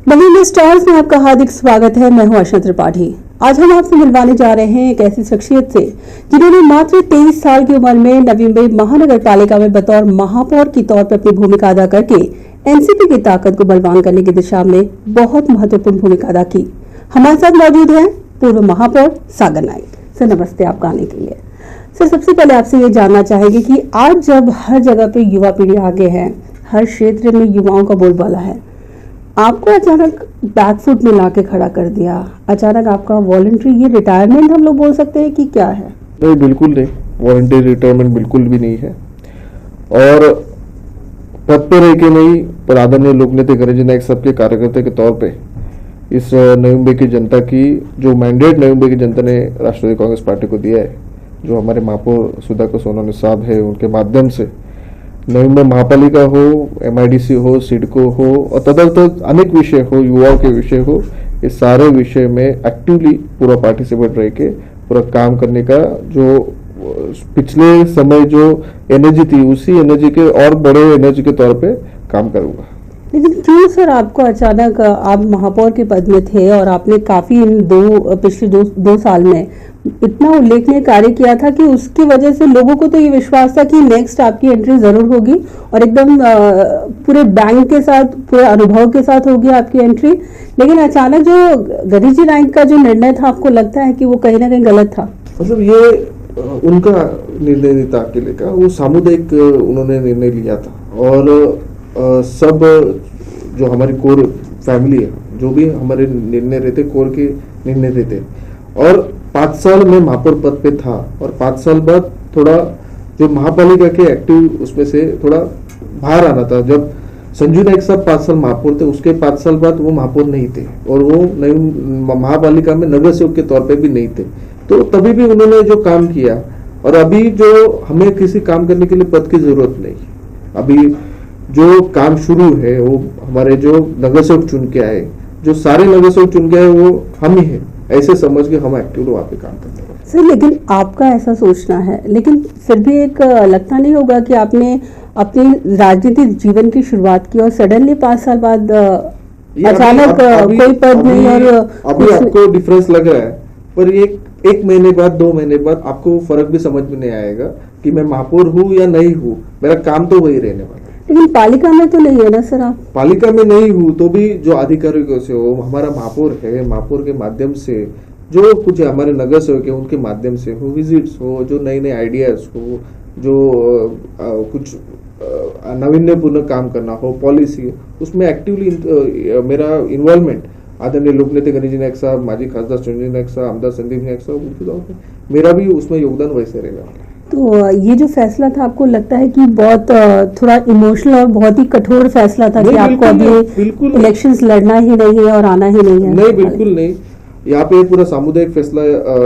नवीन stars में आपका हार्दिक स्वागत है। मैं हूं आशा त्रिपाठी। आज हम आपसे मिलवाने जा रहे हैं एक ऐसी शख्सियत से जिन्होंने मात्र 23 साल की उम्र में नवी मुंबई महानगर पालिका में बतौर महापौर के तौर पर अपनी भूमिका अदा करके एनसीपी की ताकत को बलवान करने की दिशा में बहुत महत्वपूर्ण भूमिका अदा की। हमारे साथ मौजूद हैं पूर्व महापौर सागर नाइक। सर नमस्ते आपका आने के लिए। सर सबसे पहले आपसे ये जानना चाहेंगे कि आज जब हर जगह पे युवा पीढ़ी आगे है, हर क्षेत्र में युवाओं का बोलबाला है, आपको अचानक बैकफुट में लाके खड़ा कर दिया, अचानक आपका वॉलंटरी ये रिटायरमेंट हम लोग बोल सकते हैं कि क्या है? नहीं, बिल्कुल नहीं, वॉलंटरी रिटायरमेंट बिल्कुल भी नहीं है। और पद पर रह के नहीं, पर आदरणीय लोकनेता गणेश नायक साहब के कार्यकर्ता के तौर पे इस नवी मुंबई की जनता की जो मैंडेट नवी मुंबई की जनता ने राष्ट्रवादी कांग्रेस पार्टी को दिया है, जो हमारे महापौर सुधाकर सोनवणे साहब है, उनके माध्यम से नवी मुंबई महापालिका हो, एमआईडीसी हो, सिडको हो और तदर्थ अनेक विषय हो, युवाओं के विषय हो, ये सारे विषय में एक्टिवली पूरा पार्टिसिपेट रह के पूरा काम करने का जो पिछले समय जो एनर्जी थी, उसी एनर्जी के और बड़े एनर्जी के तौर पे काम करूंगा। लेकिन क्यों सर आपको अचानक, आप महापौर के पद में थे और आपने काफी पिछले दो साल में इतना उल्लेखनीय कार्य किया था कि उसकी वजह से लोगों को तो ये विश्वास था कि नेक्स्ट आपकी एंट्री जरूर होगी और एकदम पूरे बैंक के साथ, पूरे अनुभव के साथ होगी आपकी एंट्री। लेकिन अचानक जो गणेश नायक का जो निर्णय था, आपको लगता है कि वो कहीं ना कहीं गलत था? मतलब ये उनका निर्णय नहीं था अकेले का, वो सामुदायिक उन्होंने निर्णय लिया था। और सब जो हमारी कोर फैमिली है, जो भी हमारे निर्णय रहते, कोर के निर्णय रहते। और 5 साल में महापौर पद पे था और 5 साल बाद थोड़ा जो महापालिका के एक्टिव उसमें से थोड़ा बाहर आना था। जब संजू नायक साहब 5 साल महापौर थे, उसके 5 साल बाद वो महापौर नहीं थे और वो नई महापालिका में नगर सेवक के तौर पे भी नहीं थे। तो तभी भी उन्होंने जो काम किया, और अभी जो हमें किसी काम करने के लिए पद की जरूरत नहीं, अभी जो काम शुरू है वो हमारे जो नगर सेवक चुन के आए, जो सारे नगर सेवक चुन के आए वो हम ही है, ऐसे समझ के हम एक्टिव वहाँ पे काम करते हैं। सर लेकिन आपका ऐसा सोचना है, लेकिन फिर भी एक लगता नहीं होगा कि आपने अपने राजनीतिक जीवन की शुरुआत की और सडनली 5 साल बाद अचानक कोई पद नहीं? और अभी आपको डिफरेंस लग रहा है, पर एक महीने बाद, 2 महीने बाद आपको फर्क भी समझ में नहीं आएगा कि मैं महापौर हूँ या नहीं हूँ, मेरा काम तो वही रहने वाला है। लेकिन पालिका में तो नहीं है ना सर आप? पालिका में नहीं हूँ तो भी जो अधिकारियों से हो, हमारा महापौर है, महापौर के माध्यम से जो कुछ हमारे नगर सेवक है उनके माध्यम से हो, विजिट्स हो, जो नए नए आइडियाज हो, जो कुछ नावीन्यपूर्ण काम करना हो, पॉलिसी, उसमें एक्टिवली मेरा इन्वॉल्वमेंट आदरणीय लोकनेता गणेश नायक साहब, माजी खासदार संजय नायक साहब, आमदार संदीप नायक साहब, उनके तौर पर मेरा भी उसमें योगदान वैसे रहेगा। तो ये जो फैसला था, आपको लगता है कि बहुत थोड़ा इमोशनल और बहुत ही कठोर फैसला था कि आपको अभी इलेक्शंस लड़ना ही नहीं है और आना ही नहीं है? नहीं, बिल्कुल नहीं। यहाँ पे पूरा सामुदायिक फैसला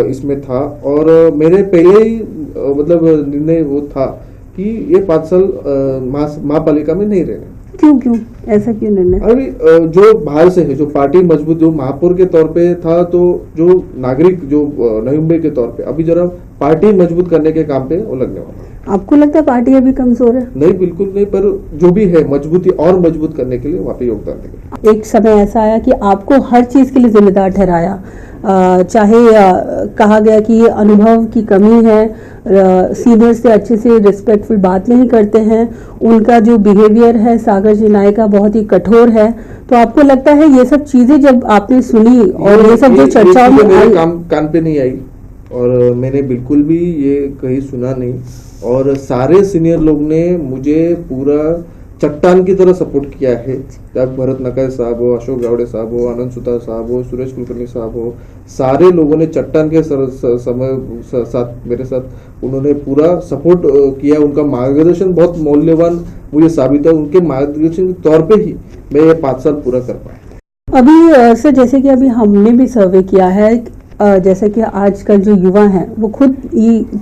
इसमें था और मेरे पहले ही मतलब निर्णय वो था कि ये 5 साल महापालिका में नहीं रहना। क्यों ऐसा क्यों निर्णय? अभी जो बाहर से है, जो पार्टी मजबूत, जो महापौर के तौर पे था, तो जो नागरिक जो नवी मुंबई के तौर पे अभी जरा पार्टी मजबूत करने के काम पे वो लगने वाला। आपको लगता है पार्टी अभी कमजोर है? नहीं, बिल्कुल नहीं, पर जो भी है मजबूती और मजबूत करने के लिए वहाँ पे योगदान देगा। एक समय ऐसा आया कि आपको हर चीज के लिए जिम्मेदार ठहराया, चाहे कहा गया कि अनुभव की कमी है, सीनियर से अच्छे से रिस्पेक्टफुल बात नहीं करते हैं, उनका जो बिहेवियर है सागर जी नायक का बहुत ही कठोर है। तो आपको लगता है ये सब चीजें जब आपने सुनी और ये सब जो चर्चाओं में मेरे कान पे नहीं आई और मैंने बिल्कुल भी ये कहीं सुना नहीं, और सारे सीनियर लोग ने मुझे पूरा चट्टान की तरह सपोर्ट किया है। चाहे भरत नकाय साहब हो, अशोक गावड़े साहब हो, आनंद सुतार साहब हो, सुरेश कुलकर्णी साहब हो, सारे लोगों ने चट्टान के साथ मेरे साथ उन्होंने पूरा सपोर्ट किया। उनका मार्गदर्शन बहुत मूल्यवान मुझे साबित है। उनके मार्गदर्शन के तौर पे ही मैं ये 5 साल पूरा कर पाया। अभी सर जैसे कि अभी हमने भी सर्वे किया है, जैसे कि आजकल जो युवा हैं वो खुद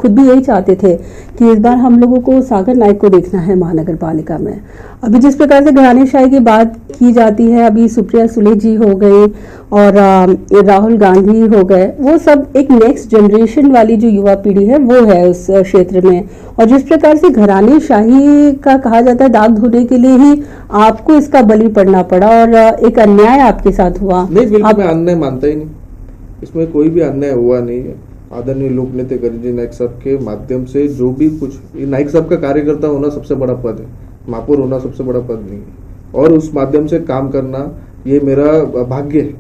भी यही चाहते थे कि इस बार हम लोगों को सागर नाइक को देखना है महानगर पालिका में। अभी जिस प्रकार से घरानेशाही की बात की जाती है, अभी सुप्रिया सुले जी हो गई और राहुल गांधी हो गए, वो सब एक नेक्स्ट जनरेशन वाली जो युवा पीढ़ी है वो है उस क्षेत्र में। और जिस प्रकार से घरानेशाही का कहा जाता है दाग धोने के लिए ही आपको इसका बलि पड़ना पड़ा और एक अन्याय आपके साथ हुआ। नहीं, बिल्कुल मैं अन्याय मानता ही नहीं, इसमें कोई भी अन्याय हुआ नहीं है। आदरणीय लोक नेता गणेश नाइक साहब के माध्यम से जो भी कुछ, नाइक साहब का कार्यकर्ता होना सबसे बड़ा पद है, महापौर होना सबसे बड़ा पद नहीं है, और उस माध्यम से काम करना ये मेरा भाग्य है।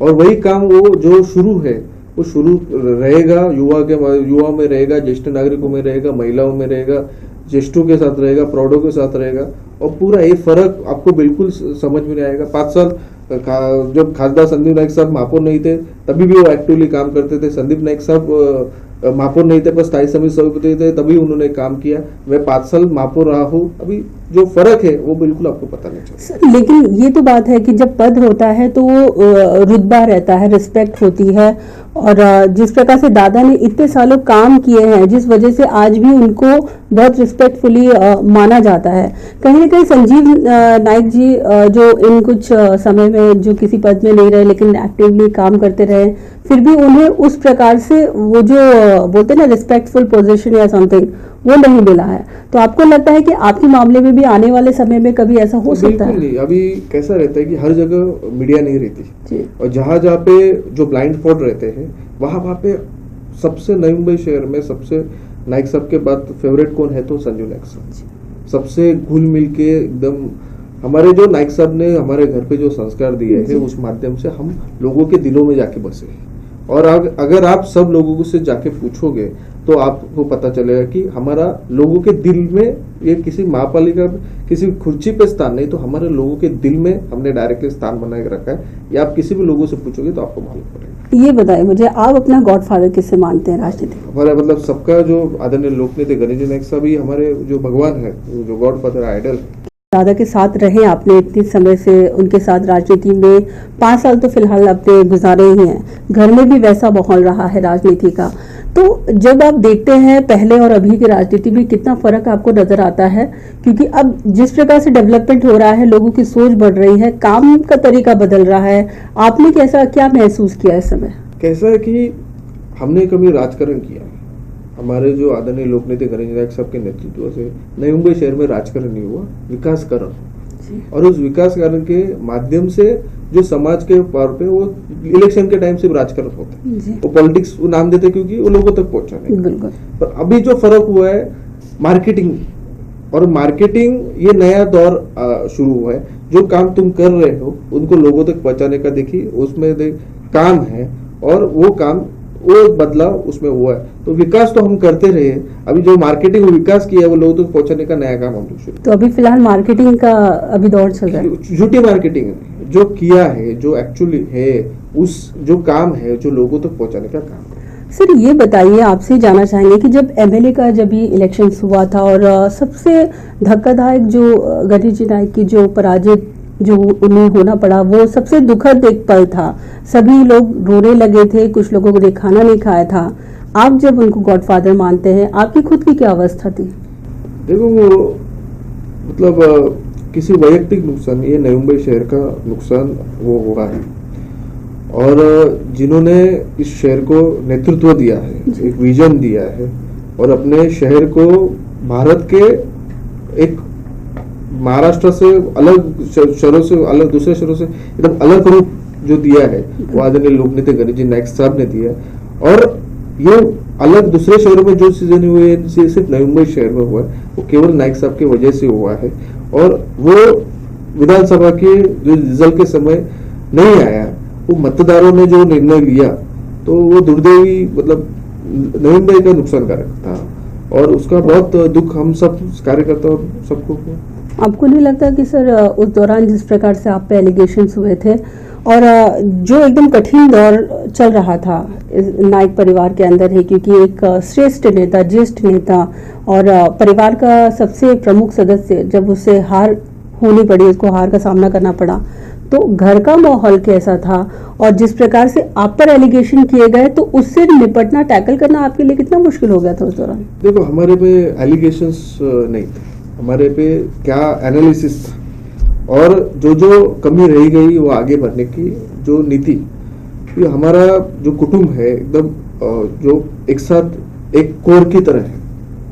और वही काम वो जो शुरू है वो शुरू रहेगा, युवाओं में रहेगा, ज्येष्ठ नागरिकों में रहेगा, महिलाओं में रहेगा, ज्येष्ठों के साथ रहेगा, प्रौढ़ों के साथ रहेगा। और पूरा ये फर्क आपको बिल्कुल समझ में नहीं आएगा। 5 साल जब खासदार संदीप नाइक साहब महापौर नहीं थे तभी भी वो एक्टिवली काम करते थे। संदीप नाइक साहब महापौर नहीं थे पर स्थायी समिति सभापति थे, तभी उन्होंने काम किया। मैं 5 साल महापौर रहा हूँ, अभी जो फर्क है वो बिल्कुल आपको पता नहीं चलता। लेकिन ये तो बात है कि जब पद होता है तो वो रुतबा रहता है, रिस्पेक्ट होती है। और जिस प्रकार से दादा ने इतने सालों काम किए हैं, जिस वजह से आज भी उनको बहुत रिस्पेक्टफुली माना जाता है। कहीं ना कहीं संजीव नाइक जी जो इन कुछ समय में जो किसी पद में नहीं रहे लेकिन एक्टिवली काम करते रहे, फिर भी उन्हें उस प्रकार से वो जो बोलते हैं ना रिस्पेक्टफुल पोजीशन या समथिंग वो नहीं मिला है। तो आपको लगता है कि आपके मामले में भी आने वाले समय में कभी ऐसा हो सकता है? नहीं, अभी कैसा रहता है कि हर जगह मीडिया नहीं रहती, और जहाँ जहाँ पे जो ब्लाइंड स्पॉट रहते हैं वहाँ पे सबसे नई मुंबई शहर में सबसे नाइक साहब के बाद फेवरेट कौन है तो संजू नाइक साहब। सबसे घुल मिल के एकदम हमारे जो नाइक साहब ने हमारे घर पे जो संस्कार दिए हैं उस माध्यम से हम लोगों के दिलों में जाके बसे हैं। और अगर आप सब लोगों से जाके पूछोगे तो आपको पता चलेगा कि हमारा लोगों के दिल में, ये किसी महापालिका किसी खुर्ची पे स्थान नहीं, तो हमारे लोगों के दिल में हमने डायरेक्टली स्थान बना के रखा है। या आप किसी भी लोगों से पूछोगे तो आपको मालूम पड़ेगा। ये बताइए मुझे, आप अपना गॉडफादर किससे मानते हैं राजनीति? हमारा मतलब सबका जो आदरणीय लोक नेता गणेश नाइक साहब ही हमारे जो भगवान है, जो गॉडफादर आइडल है। दादा के साथ रहे आपने इतने समय से, उनके साथ राजनीति में 5 साल तो फिलहाल आपने गुजारे ही हैं, घर में भी वैसा माहौल रहा है राजनीति का। तो जब आप देखते हैं पहले और अभी की राजनीति में कितना फर्क आपको नजर आता है? क्योंकि अब जिस प्रकार से डेवलपमेंट हो रहा है, लोगों की सोच बढ़ रही है, काम का तरीका बदल रहा है, आपने क्या महसूस किया इस समय? कैसा है कि हमने कभी राजकारण किया, हमारे जो आदरणीय लोक नेता गणेश नाइक साहब के नेतृत्व से नई मुंबई शहर में राजकारण नहीं हुआ, विकासकरण। और उस विकासकरण के माध्यम से जो समाज के तौर पे वो इलेक्शन के टाइम से राजकारण होता है, वो पॉलिटिक्स नाम देते क्योंकि वो लोगों तक पहुंचाने। पर अभी जो फर्क हुआ है मार्केटिंग, और मार्केटिंग ये नया दौर शुरू हुआ है। जो काम तुम कर रहे हो उनको लोगों तक पहुंचाने का देखिए उसमें काम है, और वो काम वो बदलाव उसमें हुआ है। तो विकास तो हम करते रहे, अभी जो मार्केटिंग विकास किया है वो लोगों तक पहुंचाने का नया काम हम लोग शुरू। तो अभी फिलहाल मार्केटिंग का अभी दौर चल रहा है। झूठी मार्केटिंग है, जो किया है, जो एक्चुअली है, उस जो काम है जो लोगों तक पहुंचाने का काम। सर ये बताइए, आपसे जानना चाहेंगे कि जब एमएलए का जब ये इलेक्शन हुआ था और सबसे धक्कादायक जो गणेश नाइक की जो पराजित जो उन्हें होना पड़ा, वो सबसे दुखद एक पल था। सभी लोग रोने लगे थे, कुछ लोगों ने खाना नहीं खाया था। आप जब उनको गॉडफादर मानते हैं, आपकी खुद की क्या अवस्था थी? देखो वो मतलब किसी वैयक्तिक नुकसान, ये नई मुंबई शहर का नुकसान वो हुआ है, और जिन्होंने इस शहर को नेतृत्व दिया है, एक विजन दिया है, और अपने शहर को भारत के एक महाराष्ट्र से अलग शहरों से अलग, दूसरे शहरों से एकदम अलग रूप जो दिया है वो आदरणीय लोक नेता गणेश नाइक साहब ने दिया। और ये अलग दूसरे शहरों में जो चीजें हुई है सिर्फ नई मुंबई शहर में हुआ है वो केवल नाइक साहब की वजह से हुआ है। और वो विधानसभा के जो रिजल्ट के समय नहीं आया, वो मतदारों ने जो निर्णय लिया तो वो दुर्दैवी मतलब नई मुंबई का नुकसानकारक था, और उसका बहुत दुख हम सब कार्यकर्ता सबको हुआ। आपको नहीं लगता कि सर उस दौरान जिस प्रकार से आप पे एलिगेशंस हुए थे और जो एकदम कठिन दौर चल रहा था नाइक परिवार के अंदर है, क्योंकि एक श्रेष्ठ नेता, ज्येष्ठ नेता और परिवार का सबसे प्रमुख सदस्य, जब उसे हार होनी पड़ी, उसको हार का सामना करना पड़ा, तो घर का माहौल कैसा था और जिस प्रकार से आप पर एलिगेशन किए गए तो उससे निपटना, टैकल करना आपके लिए कितना मुश्किल हो गया था उस दौरान? देखो, हमारे पे एलिगेशंस नहीं थे, हमारे पे क्या एनालिसिस था और जो कमी रह गई वो आगे बढ़ने की जो नीति, ये हमारा जो कुटुंब है एकदम जो एक साथ एक कोर की तरह है,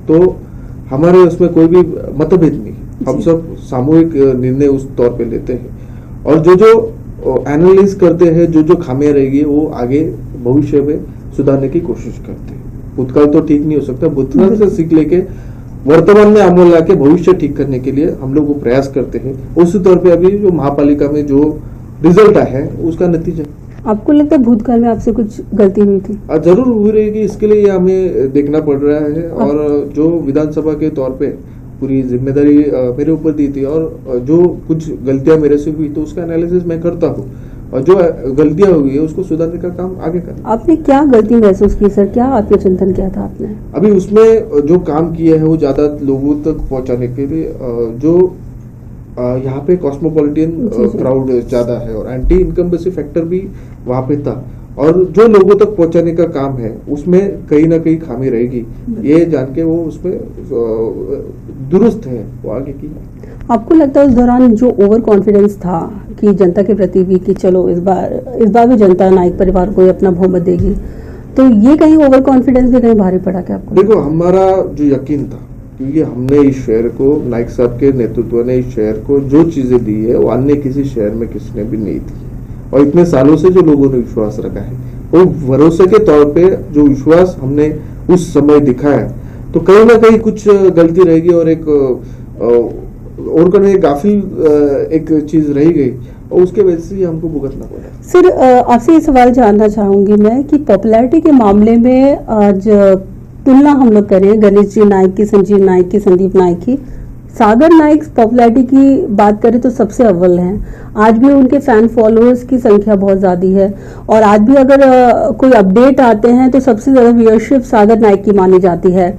तो हमारे उसमें कोई भी मतभेद नहीं, हम सब सामूहिक निर्णय उस तौर पे लेते हैं और जो एनालिस करते हैं, जो खामियां रहेगी वो आगे भविष्य में सुधारने की कोशिश करते हैं। भूतकाल तो ठीक नहीं हो सकता, भूतकाल से सीख लेके वर्तमान में अमल लाके भविष्य ठीक करने के लिए हम लोग वो प्रयास करते हैं। उसी तौर पे अभी जो महापालिका में जो रिजल्ट आया है उसका नतीजा। आपको लगता है भूतकाल में आपसे कुछ गलती हुई थी? जरूर हुई रहेगी, इसके लिए हमें देखना पड़ रहा है और जो विधानसभा के तौर पे पूरी जिम्मेदारी मेरे ऊपर दी थी और जो कुछ गलतियां मेरे से हुई तो उसका एनालिसिस मैं करता हूँ और जो गलतियां हुई है उसको सुधारने का काम आगे करना। आपने क्या गलती महसूस की सर? क्या आत्मचिंतन किया था आपने? अभी उसमें जो काम किया है वो ज्यादा लोगों तक पहुंचाने के लिए जो यहाँ पे कॉस्मोपॉलिटन क्राउड ज्यादा है और एंटी इनकम्बेंसी फैक्टर भी वहाँ पे था और जो लोगों तक पहुंचाने का काम है उसमें कहीं ना कहीं खामी रहेगी, ये जान के वो उसमें दुरुस्त है वो आगे की। आपको लगता है उस दौरान जो ओवर कॉन्फिडेंस था कि जनता के प्रति भी कि चलो इस बार भी जनता नाइक परिवार को ही अपना बहुमत देगी, तो ये कहीं ओवर कॉन्फिडेंस भी कहीं भारी पड़ा क्या आपको? देखो, हमारा जो यकीन था, क्योंकि हमने इस शहर को, नाइक साहब के नेतृत्व ने इस शहर को जो चीजें दी है वो अन्य किसी शहर में किसी ने भी नहीं दी है और इतने सालों से जो लोगों ने विश्वास रखा है वो भरोसे के तौर पे जो विश्वास हमने उस समय दिखाया, तो कहीं ना कहीं कुछ गलती रहेगी और एक और कहीं गाफिल एक चीज रह गई और उसके वजह से हमको भुगतना पड़ा। सर, आपसे ये सवाल जानना चाहूंगी मैं कि पॉपुलैरिटी के मामले में आज तुलना हम लोग करें गणेश जी नाइक की, संजीव नाइक की, संदीप नाइक की, सागर नाइक पॉपुलैरिटी की बात करें तो सबसे अव्वल हैं। आज भी उनके फैन फॉलोअर्स की संख्या बहुत ज्यादा है और आज भी अगर कोई अपडेट आते हैं तो सबसे ज्यादा व्यूअरशिप सागर नाइक की मानी जाती है।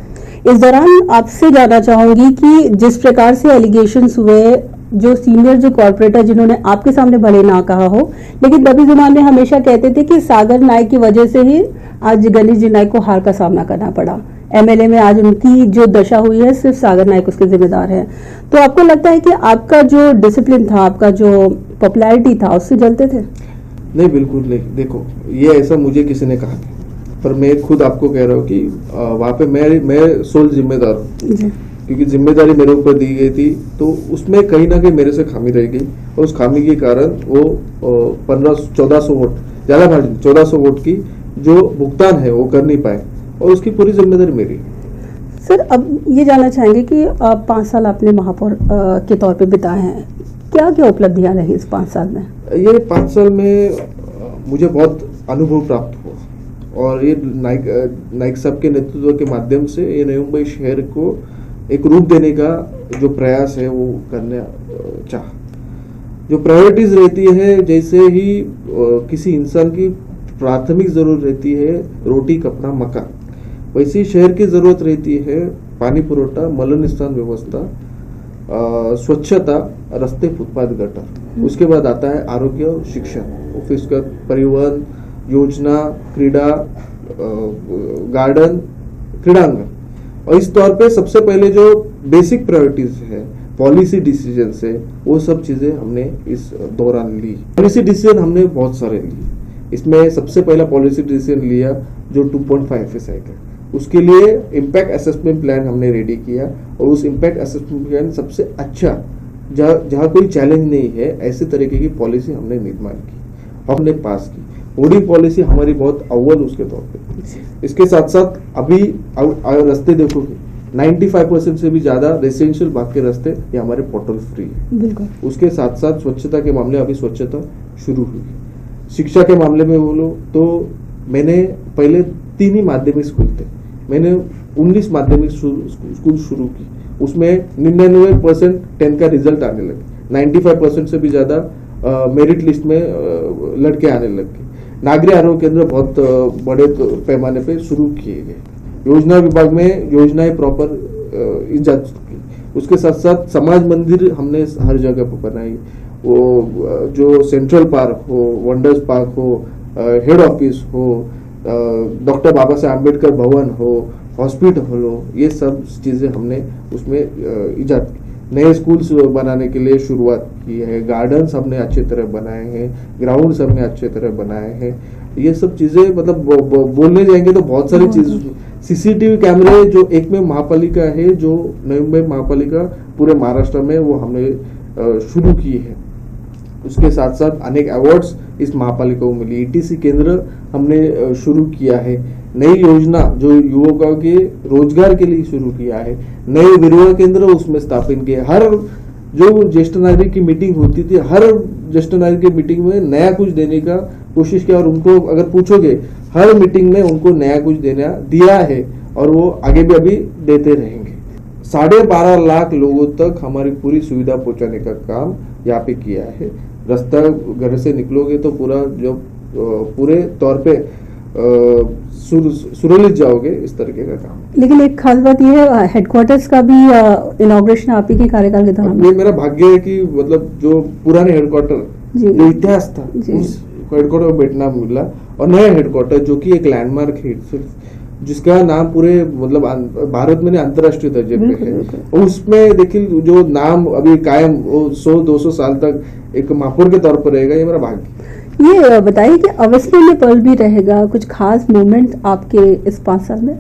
इस दौरान आपसे जानना चाहूंगी कि जिस प्रकार से एलिगेशंस हुए, जो सीनियर जो कॉर्पोरेटर जिन्होंने आपके सामने भले ना कहा हो लेकिन दबी जुबान में हमेशा कहते थे कि सागर नाइक की वजह से ही आज गणेश जी नाइक को हार का सामना करना पड़ा, एमएलए में आज उनकी जो दशा हुई है सिर्फ सागर नाइक उसके जिम्मेदार है, तो आपको लगता है कि आपका जो डिसिप्लिन था, आपका जो पॉपुलैरिटी था, उससे जलते थे? नहीं, बिल्कुल नहीं। देखो, ये ऐसा मुझे किसी ने कहा था पर मैं खुद आपको कह रहा हूँ कि वहाँ पे मैं सोल जिम्मेदार हूँ, क्योंकि जिम्मेदारी मेरे ऊपर दी गई थी तो उसमें कहीं ना कहीं मेरे से खामी रह गई और उस खामी के कारण वो 1400 वोट, ज्यादा मार्जिन 1400 वोट की जो भुगतान है वो कर नहीं पाए और उसकी पूरी जिम्मेदारी मेरी। सर, अब ये जानना चाहेंगे कि 5 साल आपने महापौर के तौर पे बिताए हैं, क्या क्या उपलब्धियां रही इस 5 साल में? ये 5 साल में मुझे बहुत अनुभव प्राप्त हुआ और ये नाइक साहब के नेतृत्व के माध्यम से ये नई मुंबई शहर को एक रूप देने का जो प्रयास है वो करने चाह। जो प्रायोरिटीज रहती है, जैसे ही किसी इंसान की प्राथमिक जरूरत रहती है रोटी, कपड़ा, मकान, वैसी शहर की जरूरत रहती है पानी पुरवठा, मलन स्थान व्यवस्था, स्वच्छता, रास्ते, फुटपाथ, गटर। उसके बाद आता है आरोग्य और शिक्षा, ऑफिस का परिवहन, योजना, क्रीड़ा, गार्डन, क्रीड़ांगन। और इस तौर पे सबसे पहले जो बेसिक प्रायोरिटीज है, पॉलिसी डिसीजन है, वो सब चीजें हमने इस दौरान ली। पॉलिसी डिसीजन हमने बहुत सारे लिए। इसमें सबसे पहला पॉलिसी डिसीजन लिया जो 2.5 FSI का, उसके लिए इम्पैक्ट असेसमेंट प्लान हमने रेडी किया और उस इम्पैक्ट असेसमेंट प्लान सबसे अच्छा, जहाँ कोई चैलेंज नहीं है, ऐसे तरीके की पॉलिसी हमने निर्माण की, हमने पास की। होर्डिंग पॉलिसी हमारी बहुत अव्वल उसके तौर पे। इसके साथ साथ अभी रास्ते देखोगे 95% से भी ज्यादा रेसिडेंशियल भाग के रास्ते ये हमारे पोर्टल फ्री है। उसके साथ साथ स्वच्छता के मामले अभी स्वच्छता शुरू हुई। शिक्षा के मामले में बोलो तो मैंने पहले 3 ही माध्यमिक स्कूल थे, मैंने 19 माध्यमिक स्कूल शुरू की, उसमें 99% 10 का रिजल्ट आने लगे, 95% से भी ज्यादा मेरिट लिस्ट में लड़के आने लगे। नागरिक आरोग्य केंद्र बहुत बड़े पैमाने पे शुरू किए गए। योजना विभाग में योजनाएं प्रॉपर इजाद की। उसके साथ साथ समाज मंदिर हमने हर जगह पर बनाई वो जो सेंट्रल पार्क हो, वंडर्स पार्क हो, हेड ऑफिस हो, डॉक्टर बाबा साहेब आम्बेडकर भवन हो, हॉस्पिटल हो, ये सब चीजें हमने उसमें इजाद की। नए स्कूल्स बनाने के लिए शुरुआत की है, गार्डन्स हमने अच्छे तरह बनाए हैं, ग्राउंड्स हमने अच्छे तरह बनाए हैं। ये सब चीजें मतलब बोलने जाएंगे तो बहुत सारी चीज। सीसीटीवी कैमरे जो एक में महापालिका है, जो नवी मुंबई महापालिका पूरे महाराष्ट्र में वो हमने शुरू की है। उसके साथ साथ अनेक अवार्ड्स इस महापालिका को मिली। ईटीसी केंद्र हमने शुरू किया है। नई योजना जो युवकों के रोजगार के लिए शुरू किया है। नए विरवा केंद्र उसमें स्थापित किए। हर जो ज्येष्ठ नागरिक की मीटिंग होती थी, हर ज्येष्ठ नागरिक की मीटिंग में नया कुछ देने का कोशिश किया, और उनको अगर पूछोगे हर मीटिंग में उनको नया कुछ देना दिया है, और वो आगे भी अभी देते रहेंगे। 12.5 लाख लोगों तक हमारी पूरी सुविधा पहुंचाने का काम यहाँ पे किया है। रास्ता घर से निकलोगे तो पूरा जो पूरे तौर पे सुरलित जाओगे, इस तरीके का काम। लेकिन एक खास बात यह है, हेडक्वार्टर्स का भी इनॉग्रेशन आप ही के कार्यकाल के दौरान। ये मेरा भाग्य है कि मतलब जो पुराने हेडक्वार्टर जो इतिहास था उस हेडक्वार्टर में बैठना मिला, और नया हेडक्वार्टर जो कि एक लैंडमार्क है, जिसका नाम पूरे मतलब भारत में अंतर्राष्ट्रीय दर्जे पे है। उसमें देखिए जो नाम अभी कायम 100-200 साल तक एक महापौर के तौर पर रहेगा, ये मेरा भाग्य। ये बताइए कि अविस्मरणीय पल भी रहेगा, कुछ खास मोमेंट आपके इस 5 साल में?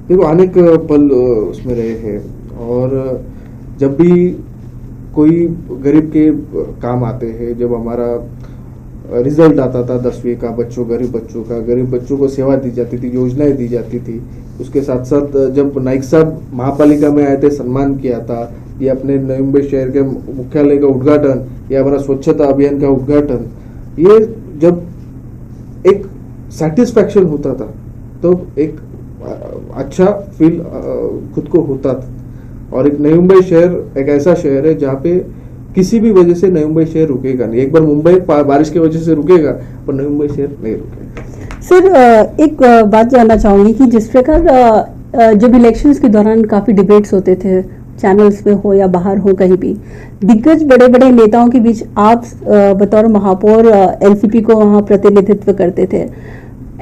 देखो अनेक पल उसमें रहे हैं, और जब भी कोई गरीब के काम आते हैं, जब हमारा रिजल्ट आता था 10वीं का, गरीब बच्चों को सेवा दी जाती थी, योजनाएं दी जाती थी। उसके साथ साथ जब नाइक साहब महापालिका में आए थे, सम्मान किया था, ये अपने नवी मुंबई शहर के मुख्यालय का उद्घाटन, या हमारा स्वच्छता अभियान का उद्घाटन, ये जब एक सेटिस्फैक्शन होता था तो एक अच्छा फील खुद को होता था। और एक नवी मुंबई शहर एक ऐसा शहर है जहाँ पे किसी भी वजह से नवी मुंबई शहर रुकेगा नहीं। एक बार मुंबई बारिश की वजह से रुकेगा, पर नवी मुंबई शहर नहीं रुकेगा। सर एक बात जानना चाहूंगी कि जिस प्रकार जब इलेक्शंस के दौरान काफी डिबेट्स होते थे, चैनल्स में हो या बाहर हो कहीं भी, दिग्गज बड़े बड़े नेताओं के बीच आप बतौर महापौर एलसीपी को वहां प्रतिनिधित्व करते थे।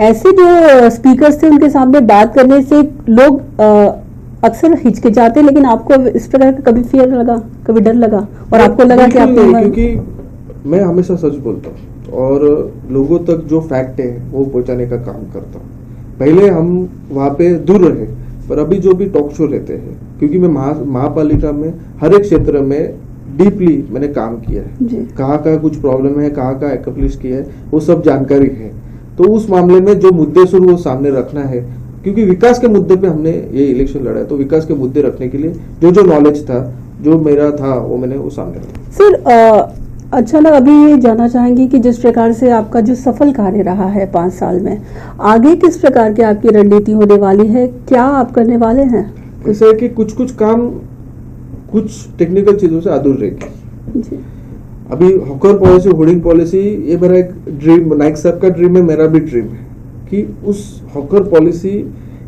ऐसे जो स्पीकर्स थे उनके सामने बात करने से लोग अक्सर हिचकिचाते, लेकिन आपको इस प्रकार का कभी फियर लगा, कभी डर लगा, और आपको लगा कि आपको? क्योंकि मैं हमेशा सच बोलता हूँ और लोगों तक जो फैक्ट है वो पहुंचाने का काम करता हूँ। पहले हम वहाँ पे दूर रहे, पर अभी जो भी टॉक शो लेते हैं, क्योंकि मैं महापालिका में हर एक क्षेत्र में डीपली मैंने काम किया है, कहाँ कुछ प्रॉब्लम है, कहाँ एक्सप्लिश किया है, वो सब जानकारी है। तो उस मामले में जो मुद्दे शुरू वो सामने रखना है, क्योंकि विकास के मुद्दे पे हमने ये इलेक्शन लड़ा है, तो विकास के मुद्दे रखने के लिए जो नॉलेज था, जो मेरा था, वो मैंने वो सामने रखा। सर अच्छा ना, अभी ये जानना चाहेंगे कि जिस प्रकार से आपका जो सफल कार्य रहा है 5 साल में, आगे किस प्रकार की आपकी रणनीति होने वाली है, क्या आप करने वाले हैं? ऐसा है कि कुछ काम कुछ टेक्निकल चीजों से अधूरे रहेगी। अभी हॉकर पॉलिसी, होर्डिंग पॉलिसी, ये मेरा एक ड्रीम, नाइक साहब का ड्रीम है, मेरा भी ड्रीम है कि उस हॉकर पॉलिसी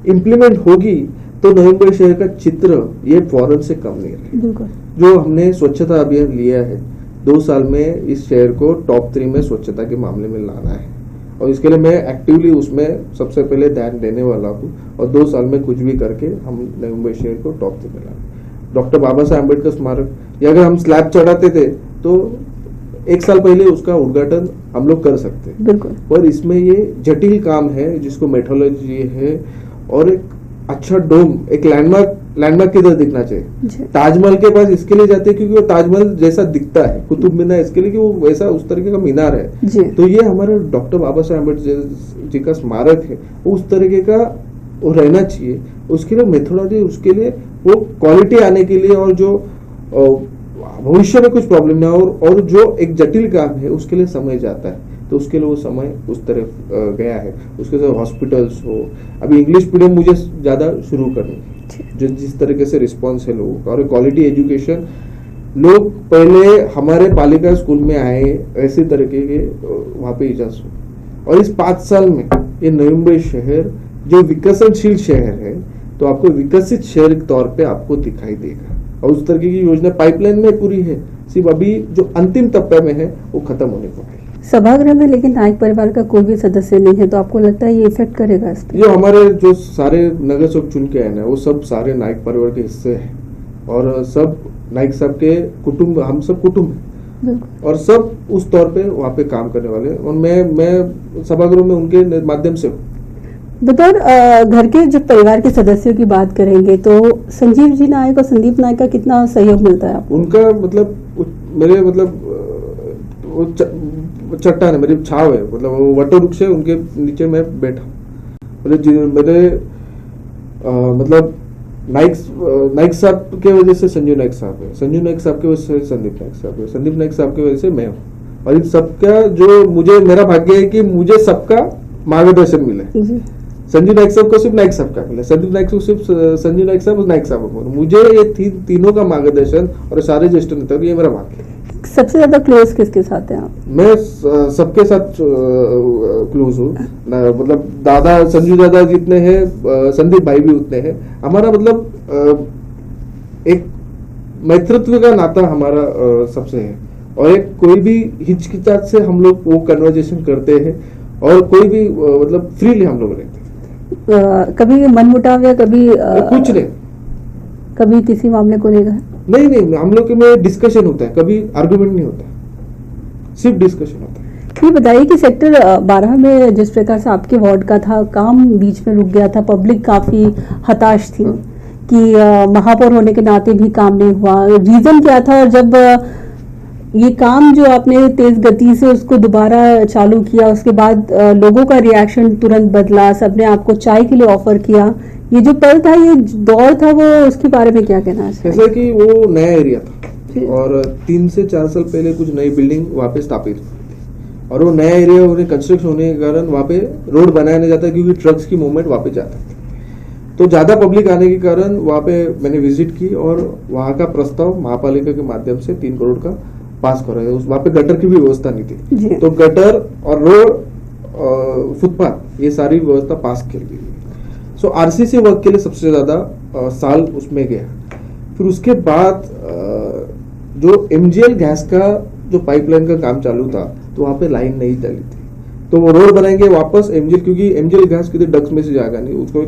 इम्प्लीमेंट होगी तो नवी मुंबई शहर का चित्र ये फॉरेन से कम नहीं रहेगा। जो हमने स्वच्छता अभियान लिया है, 2 साल में इस शहर को टॉप 3 में स्वच्छता के मामले में लाना है, और इसके लिए मैं एक्टिवली उसमें सबसे पहले ध्यान देने वाला हूँ, और 2 साल में कुछ भी करके हम नवी मुंबई शहर को टॉप 3 में लाना। डॉक्टर बाबा साहेब आम्बेडकर स्मारक, ये अगर हम स्लैब चढ़ाते थे तो 1 साल पहले उसका उद्घाटन हम लोग कर सकते हैं, बिल्कुल। पर इसमें ये जटिल काम है जिसको मेट्रोलॉजी है, और एक अच्छा डोम, एक लैंडमार्क किधर दिखना चाहिए। ताजमहल के पास इसके लिए जाते हैं क्योंकि वो ताजमहल जैसा दिखता है, कुतुब मीनार इसके लिए कि वो वैसा उस तरीके का मीनार है। तो ये हमारे डॉक्टर बाबा साहेब आम्बेडकर जी का स्मारक है, उस तरीके का वो रहना चाहिए। उसके लिए मेथोडोलॉजी, उसके लिए वो क्वालिटी आने के लिए, और जो भविष्य में कुछ प्रॉब्लम ना हो, और जो एक जटिल काम है उसके लिए समय जाता है, तो उसके लिए वो समय उस तरफ गया है। उसके साथ हॉस्पिटल्स हो, अभी इंग्लिश मीडियम मुझे ज्यादा शुरू करनी, जो जिस तरीके से रिस्पॉन्स है लोगों का, और क्वालिटी एजुकेशन, लोग पहले हमारे पालिका स्कूल में आए, ऐसे तरीके के वहाँ पे इजाजत हो। और इस 5 साल में ये नवी मुंबई शहर जो विकसनशील शहर है, तो आपको विकसित शहर के तौर पे आपको दिखाई देगा। और उस तरीके की योजना पाइपलाइन में पूरी है, सिर्फ अभी जो अंतिम तब्बे में है वो खत्म होने को है। सभागृह में लेकिन नायक परिवार का कोई भी सदस्य नहीं है, तो आपको लगता है ये इफेक्ट करेगा इस पे? जो हमारे जो सारे नगर सेवक चुन के आए ना, वो सब सारे नायक परिवार के हिस्से हैं और सब नायक साहब के कुटुंब, हम सब कुटुंब हैं और सब उस तौर पे वहाँ पे काम करने वाले हैं और मैं सभागृह में उनके माध्यम से हूँ। बतौर घर के जो परिवार के सदस्यों की बात करेंगे तो संजीव जी नायक और संदीप नायक का कितना सहयोग मिलता है आपको? उनका मतलब मेरे मतलब वो चट्टान है, मेरी छाव है, मतलब वो वट वृक्ष है, उनके नीचे मैं बैठा। मेरे मतलब नाइक साहब के वजह से संजू नाइक साहब है, संजू नाइक साहब की वजह से संदीप नाइक साहब है, संदीप नाइक साहब की वजह से मैं हूँ और इन सबका जो मुझे मेरा भाग्य है कि मुझे सबका मार्गदर्शन मिले। संजू नाइक साहब को सिर्फ नाइक साहब का मिला, संदीप नाइक को सिर्फ संजू नाइक साहब, नाइक साहब, मुझे ये तीनों का मार्गदर्शन और सारे ज्येष्ठ नेता, ये मेरा भाग्य है। सबसे ज्यादा क्लोज किसके साथ हैं आप? मैं सबके साथ क्लोज हूँ, मतलब दादा संजू दादा जितने हैं, संदीप भाई भी उतने हैं। हमारा मतलब एक मैत्रित्व का नाता हमारा सबसे है और एक कोई भी हिचकिचाहट से हम लोग वो कन्वर्जेशन करते हैं और कोई भी मतलब फ्रीली हम लोग रहते हैं। कभी मनमुटाव या कभी कुछ नहीं, कभी किसी मामले को लेकर? नहीं, हम लोग में डिस्कशन होता है, कभी आर्गुमेंट नहीं होता, सिर्फ डिस्कशन होता है। ये बताइए कि सेक्टर 12 में जिस प्रकार से आपके वार्ड का था, काम बीच में रुक गया था, पब्लिक काफी हताश थी कि महापौर होने के नाते भी काम नहीं हुआ, रीजन क्या था? और जब ये काम जो आपने तेज गति से उसको दोबारा चालू किया, उसके बाद लोगों का रिएक्शन तुरंत बदला, सबने आपको चाय के लिए ऑफर किया, ये जो पल था, ये दौर था, वो उसके बारे में क्या कहना है? जैसा कि वो नया एरिया था और 3 से 4 साल पहले कुछ नई बिल्डिंग वहाँ पे स्थापित हुई थी और वो नया एरिया होने कंस्ट्रक्शन होने के कारण वहाँ पे रोड बनाया नहीं जाता क्योंकि ट्रक्स की मूवमेंट वहाँ पे जाता थी, तो ज्यादा पब्लिक आने के कारण वहाँ पे मैंने विजिट की और वहाँ का प्रस्ताव महापालिका के माध्यम से 3 करोड़ का पास करा है। वहाँ पे गटर की भी व्यवस्था नहीं थी, तो गटर और रोड फुटपाथ ये सारी व्यवस्था पास कर दी। सो आरसीसी वर्क के लिए सबसे ज्यादा साल उसमें गया। फिर उसके बाद जो एमजीएल गैस का जो पाइपलाइन का काम चालू था, तो वहाँ पे लाइन नहीं डाली थी, तो वो रोड बनाएंगे वापस एमजीएल, क्योंकि एमजीएल गैस किसी डक्स में से जाएगा नहीं, उसको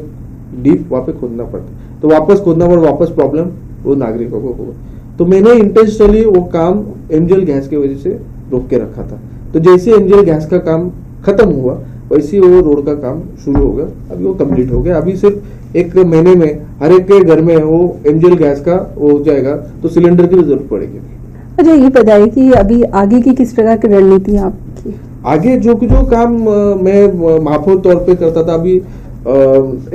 डीप वहाँ पे खोदना पड़ता, तो वापस खोदना पड़ा, वापस प्रॉब्लम वो नागरिकों को होगा। तो मैंने इंटेंशनली वो काम एमजीएल गैस की वजह से रोक के रखा था। तो जैसे एमजीएल गैस का काम खत्म हुआ वैसे वो रोड का काम शुरू होगा, अभी वो कंप्लीट हो गया। अभी सिर्फ 1 महीने में हर एक के घर में वो एमजीएल गैस का वो हो जाएगा, तो सिलेंडर की जरूरत पड़ेगी। अच्छा, ये बताइए कि अभी आगे की किस प्रकार की रणनीति है आपकी? आगे जो काम मैं महापौर तौर पे करता था, अभी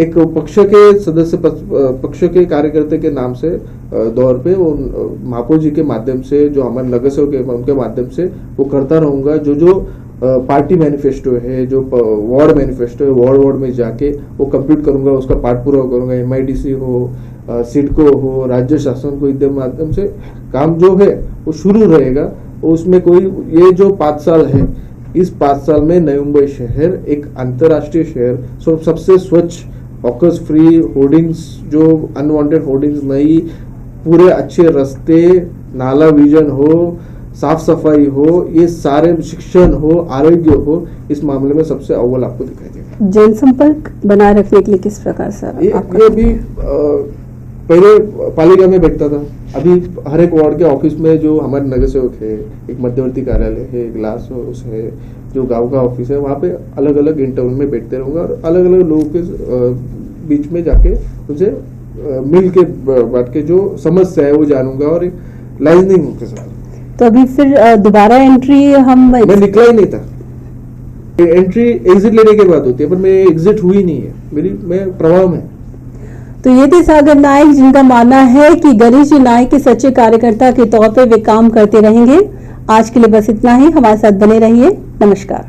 एक पक्ष के सदस्य, पक्ष के कार्यकर्ता के नाम से दौर पे वो महापौर जी के माध्यम से, जो हमारे नगर सेवक है उनके माध्यम से वो करता रहूंगा। जो पार्टी मैनिफेस्टो है, जो वार्ड मैनिफेस्टो है, वार्ड में जाके वो कंप्लीट करूंगा, उसका पाठ पूरा करूंगा। एमआईडीसी हो, सिडको हो, राज्य शासन को इनके माध्यम से काम जो है वो शुरू रहेगा। उसमें कोई ये जो 5 साल है, इस 5 साल में नई मुंबई शहर एक अंतर्राष्ट्रीय शहर, सबसे स्वच्छ, हॉकर्स फ्री, होर्डिंग्स जो अनवांटेड होर्डिंग्स नहीं, पूरे अच्छे रास्ते, नाला विजन हो, साफ सफाई हो, ये सारे शिक्षण हो, आरोग्य हो, इस मामले में सबसे अव्वल आपको दिखाई देगा। जनसंपर्क बनाए रखने के लिए किस प्रकार से ये भी पहले पालिका में बैठता था, अभी हर एक वार्ड के ऑफिस में जो हमारे नगर सेवक है, एक मध्यवर्ती कार्यालय है, एक ग्लास हाउस है, जो गांव का ऑफिस है, वहाँ पे अलग अलग इंटरवल में बैठते रहूंगा और अलग अलग लोगों के बीच में जाके उनसे मिल के बात के जो समस्या है वो जानूंगा और एक लाइजनिंग उनके साथ। तो अभी फिर दोबारा एंट्री मैं निकला ही नहीं था, एंट्री एग्जिट लेने के बाद होती है, पर मैं एग्जिट हुई नहीं है, मैं प्रभाव में। तो ये थे सागर नायक, जिनका मानना है कि गणेश जी नायक के सच्चे कार्यकर्ता के तौर पर वे काम करते रहेंगे। आज के लिए बस इतना ही, हमारे साथ बने रहिए। नमस्कार।